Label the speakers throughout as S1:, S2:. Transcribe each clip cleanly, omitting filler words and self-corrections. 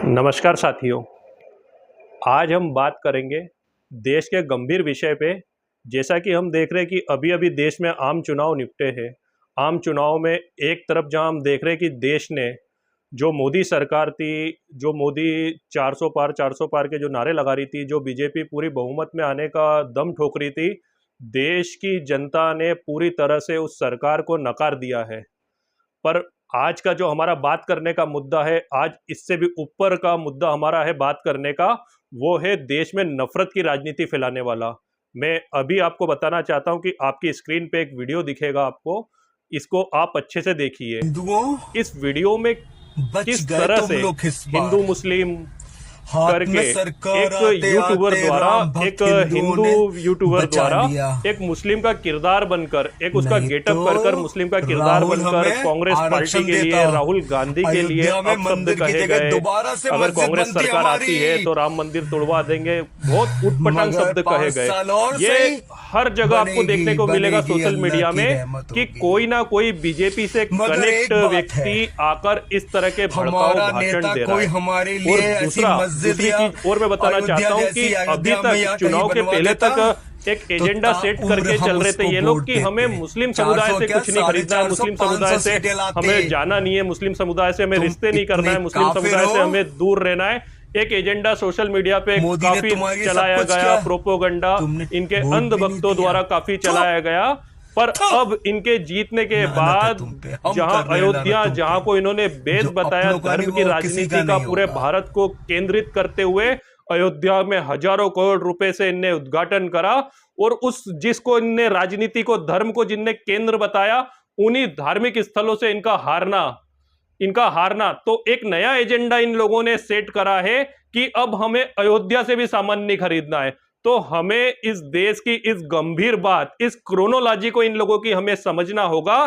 S1: नमस्कार साथियों। आज हम बात करेंगे देश के गंभीर विषय पे। जैसा कि हम देख रहे हैं कि अभी अभी देश में आम चुनाव निपटे हैं। आम चुनाव में एक तरफ जहां हम देख रहे हैं कि देश ने जो मोदी सरकार थी, जो मोदी 400 पार के जो नारे लगा रही थी, जो बीजेपी पूरी बहुमत में आने का दम ठोक रही थी, देश की जनता ने पूरी तरह से उस सरकार को नकार दिया है। पर आज का जो हमारा बात करने का मुद्दा है, आज इससे भी ऊपर का मुद्दा हमारा है बात करने का, वो है देश में नफरत की राजनीति फैलाने वाला। मैं अभी आपको बताना चाहता हूं कि आपकी स्क्रीन पे एक वीडियो दिखेगा आपको, इसको आप अच्छे से देखिए।
S2: हिंदुओं
S1: इस वीडियो में
S2: बच
S1: किस
S2: गए
S1: तरह
S2: तुम
S1: से
S2: लोग इस
S1: हिंदू
S2: बार।
S1: मुस्लिम
S2: हाथ
S1: करके
S2: में सरकार
S1: एक
S2: आते
S1: यूट्यूबर
S2: आते
S1: द्वारा,
S2: राम भक्त
S1: एक
S2: हिंदुओं ने
S1: हिंदू यूट्यूबर
S2: बचा
S1: द्वारा
S2: लिया।
S1: एक मुस्लिम का किरदार बनकर, एक उसका
S2: नहीं
S1: गेटअप
S2: तो
S1: कर कर मुस्लिम का किरदार
S2: राहुल
S1: बनकर
S2: हमें
S1: कांग्रेस पार्टी
S2: आरक्षण
S1: के लिए,
S2: देता।
S1: राहुल गांधी के लिए
S2: अयोध्या में
S1: अपशब्द
S2: मंदिर की
S1: कहे
S2: जगह
S1: गए।
S2: दोबारा से
S1: अगर
S2: मस्जिद
S1: कांग्रेस
S2: बनती
S1: सरकार आती है
S2: हमारी।
S1: तो राम मंदिर तोड़वा देंगे, बहुत उटपटांग
S2: मगर
S1: शब्द कहे
S2: 5
S1: गए।
S2: साल और
S1: ये
S2: सही
S1: हर जगह आपको देखने को मिलेगा
S2: बनेगी
S1: सोशल
S2: अल्लाह
S1: मीडिया
S2: की
S1: में
S2: रहमत
S1: कि
S2: होगी।
S1: कोई ना कोई बीजेपी से
S2: मगर
S1: कनेक्ट
S2: एक बात
S1: व्यक्ति आकर इस तरह के भड़काऊ
S2: हमारा
S1: भाषण
S2: नेता
S1: दे रहा
S2: कोई
S1: है।
S2: हमारे
S1: और
S2: लिए ऐसी
S1: दूसरी
S2: मस्जिद या
S1: चीज और मैं बताना
S2: अयोध्या
S1: चाहता हूं कि
S2: जैसी
S1: अभी
S2: अयोध्या में या
S1: तक
S2: कहीं
S1: चुनाव के
S2: बनवा
S1: पहले
S2: देता
S1: तक एक
S2: तो
S1: एजेंडा सेट
S2: ताउम्र
S1: करके
S2: हम
S1: चल रहे थे
S2: उसको
S1: ये लोग
S2: वोट
S1: कि हमें
S2: देते।
S1: मुस्लिम समुदाय
S2: 400
S1: से
S2: क्या
S1: कुछ नहीं खरीदना है,
S2: 450
S1: मुस्लिम समुदाय से
S2: 500 सीटें लाते।
S1: हमें जाना नहीं है, मुस्लिम समुदाय से हमें
S2: तुम
S1: रिश्ते नहीं करना है,
S2: इतने
S1: मुस्लिम
S2: काफिर
S1: समुदाय से
S2: हो।
S1: हमें दूर रहना है। एक एजेंडा सोशल मीडिया पे
S2: मोदी ने
S1: काफी
S2: तुम्हारी सब
S1: चलाया
S2: कुछ
S1: गया,
S2: किया।
S1: प्रोपोगंडा
S2: तुमने
S1: इनके
S2: वोट
S1: अंध
S2: भी नहीं
S1: भक्तों
S2: दिया।
S1: द्वारा काफी
S2: थू,
S1: चलाया गया। पर
S2: थू।
S1: अब इनके जीतने के
S2: लानत है
S1: बाद
S2: तुम पे, हम
S1: जहां
S2: कर रहे हैं
S1: अयोध्या,
S2: लानत तुम
S1: जहां
S2: पे।
S1: को इन्होंने बेस
S2: जो
S1: बताया
S2: अपनों का नहीं
S1: धर्म की
S2: वो किसी
S1: राजनीति
S2: का
S1: का
S2: नहीं
S1: पूरे
S2: होगा।
S1: भारत को केंद्रित करते हुए अयोध्या में हजारों करोड़ रुपए से इनने उद्घाटन करा। और उस जिसको इनने राजनीति को, धर्म को जिनने केंद्र बताया, उन्हीं धार्मिक स्थलों से इनका हारना तो एक नया एजेंडा इन लोगों ने सेट करा है कि अब हमें अयोध्या से भी सामान नहीं खरीदना है। तो हमें इस देश की इस गंभीर बात, इस क्रोनोलॉजी को इन लोगों की हमें समझना होगा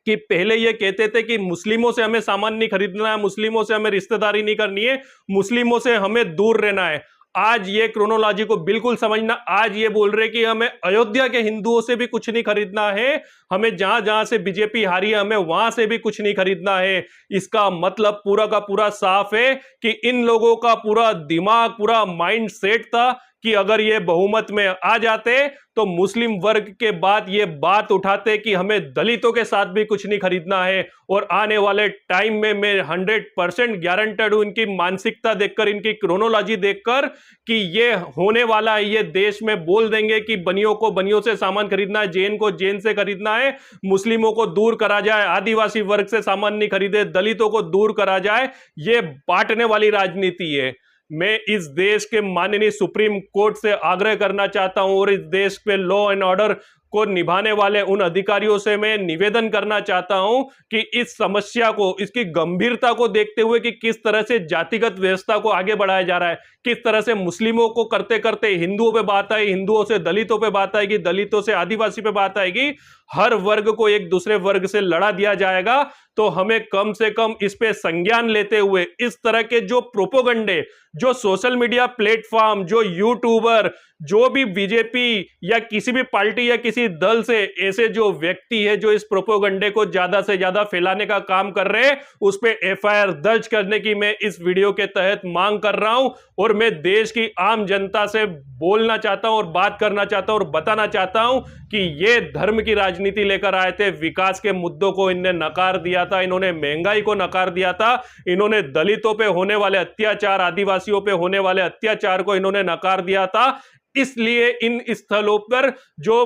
S1: कि पहले ये कहते थे कि मुस्लिमों से हमें सामान नहीं खरीदना है, मुस्लिमों से हमें रिश्तेदारी नहीं करनी है, मुस्लिमों से हमें दूर रहना है। आज ये क्रोनोलॉजी को बिल्कुल समझना। आज ये बोल रहे कि हमें अयोध्या के हिंदुओं से भी कुछ नहीं खरीदना है, हमें जहां जहां से बीजेपी हारी है हमें वहां से भी कुछ नहीं खरीदना है। इसका मतलब पूरा का पूरा साफ है कि इन लोगों का पूरा दिमाग, पूरा माइंड सेट था कि अगर ये बहुमत में आ जाते तो मुस्लिम वर्ग के बाद ये बात उठाते कि हमें दलितों के साथ भी कुछ नहीं खरीदना है। और आने वाले टाइम में मैं 100% गारंटेड हूं, इनकी मानसिकता देखकर, इनकी क्रोनोलॉजी देखकर, कि ये होने वाला है। ये देश में बोल देंगे कि बनियों को बनियों से सामान खरीदना है, जैन को जैन से खरीदना है, मुस्लिमों को दूर करा जाए, आदिवासी वर्ग से सामान नहीं खरीदे, दलितों को दूर करा जाए। ये बांटने वाली राजनीति है। मैं इस देश के माननीय सुप्रीम कोर्ट से आग्रह करना चाहता हूं और इस देश पे लॉ एंड ऑर्डर को निभाने वाले उन अधिकारियों से मैं निवेदन करना चाहता हूं कि इस समस्या को, इसकी गंभीरता को देखते हुए कि किस तरह से जातिगत व्यवस्था को आगे बढ़ाया जा रहा है, किस तरह से मुस्लिमों को करते करते हिंदुओं पे बात आई, हिंदुओं से दलितों पे बात आएगी, दलितों से आदिवासी पे बात आएगी, हर वर्ग को एक दूसरे वर्ग से लड़ा दिया जाएगा। तो हमें कम से कम इस पे संज्ञान लेते हुए इस तरह के जो प्रोपोगंडे, जो सोशल मीडिया प्लेटफॉर्म, जो यूट्यूबर, जो भी बीजेपी या किसी भी पार्टी या किसी दल से ऐसे जो व्यक्ति है जो इस प्रोपोगंडे को ज्यादा से ज्यादा फैलाने का काम कर रहे हैं, उस पे एफआईआर दर्ज करने की मैं इस वीडियो के तहत मांग कर रहा हूं। और मैं देश की आम जनता से बोलना चाहता हूं और बात करना चाहता हूं और बताना चाहता हूं कि ये धर्म की राजनीति लेकर आए थे, विकास के मुद्दों को इनने नकार दिया था, इन्होंने महंगाई को नकार दिया था, इन्होंने दलितों पे होने वाले अत्याचार, आदिवासियों पे होने वाले अत्याचार को इन्होंने नकार दिया था। इसलिए इन स्थलों पर जो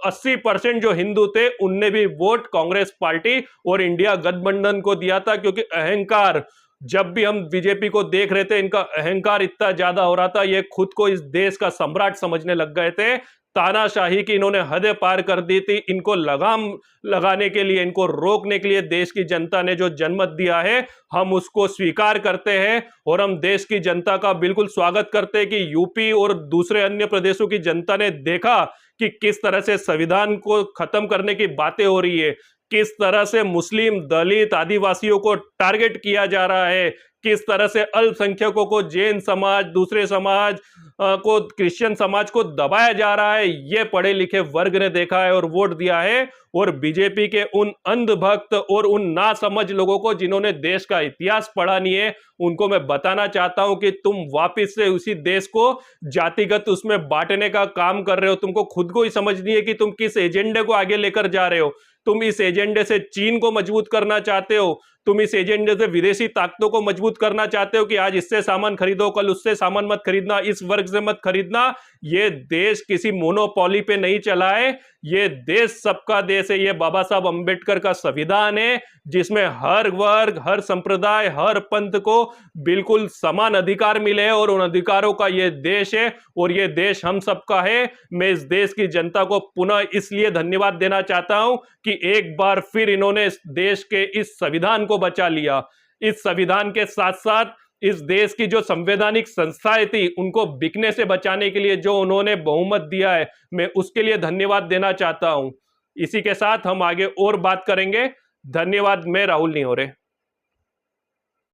S1: 80% जो हिंदू थे उनने भी वोट कांग्रेस पार्टी और इंडिया गठबंधन को दिया था। क्योंकि अहंकार, जब भी हम बीजेपी को देख रहे थे, इनका अहंकार इतना ज्यादा हो रहा था, ये खुद को इस देश का सम्राट समझने लग गए थे। तानाशाही की इन्होंने हदें पार कर दी थी। इनको लगाम लगाने के लिए, इनको रोकने के लिए देश की जनता ने जो जनमत दिया है, हम उसको स्वीकार करते हैं और हम देश की जनता का बिल्कुल स्वागत करते हैं कि यूपी और दूसरे अन्य प्रदेशों की जनता ने देखा कि किस तरह से संविधान को खत्म करने की बातें हो रही है, किस तरह से मुस्लिम, दलित, आदिवासियों को टारगेट किया जा रहा है, किस तरह से अल्पसंख्यकों को, जैन समाज, दूसरे समाज को, क्रिश्चियन समाज को दबाया जा रहा है, ये पढ़े लिखे वर्ग ने देखा है और वोट दिया है। और बीजेपी के उन अंधभक्त और उन नासमझ लोगों को जिन्होंने देश का इतिहास पढ़ा नहीं है, उनको मैं बताना चाहता हूं कि तुम वापस से उसी देश को जातिगत उसमें बांटने का काम कर रहे हो। तुमको खुद को ही समझ नहीं है कि तुम किस एजेंडे को आगे लेकर जा रहे हो। तुम इस एजेंडे से चीन को मजबूत करना चाहते हो, तुम इस एजेंडे से विदेशी ताकतों को मजबूत करना चाहते हो कि आज इससे सामान खरीदो, कल उससे सामान मत खरीदना, इस वर्ग से मत खरीदना। ये देश किसी मोनोपोली पे नहीं चला है, ये देश सबका देश है। ये बाबा साहब अंबेडकर का संविधान है जिसमें हर वर्ग, हर संप्रदाय, हर पंथ को बिल्कुल समान अधिकार मिले हैं और उन अधिकारों का ये देश है और ये देश हम सबका है। मैं इस देश की जनता को पुनः इसलिए धन्यवाद देना चाहता हूं कि एक बार फिर इन्होंने इस देश के इस संविधान को बचा लिया। इस संविधान के साथ साथ इस देश की जो संवैधानिक संस्थाएं थी उनको बिकने से बचाने के लिए जो उन्होंने बहुमत दिया है, मैं उसके लिए धन्यवाद देना चाहता हूं। इसी के साथ हम आगे और बात करेंगे। धन्यवाद। मैं राहुल निहोरे।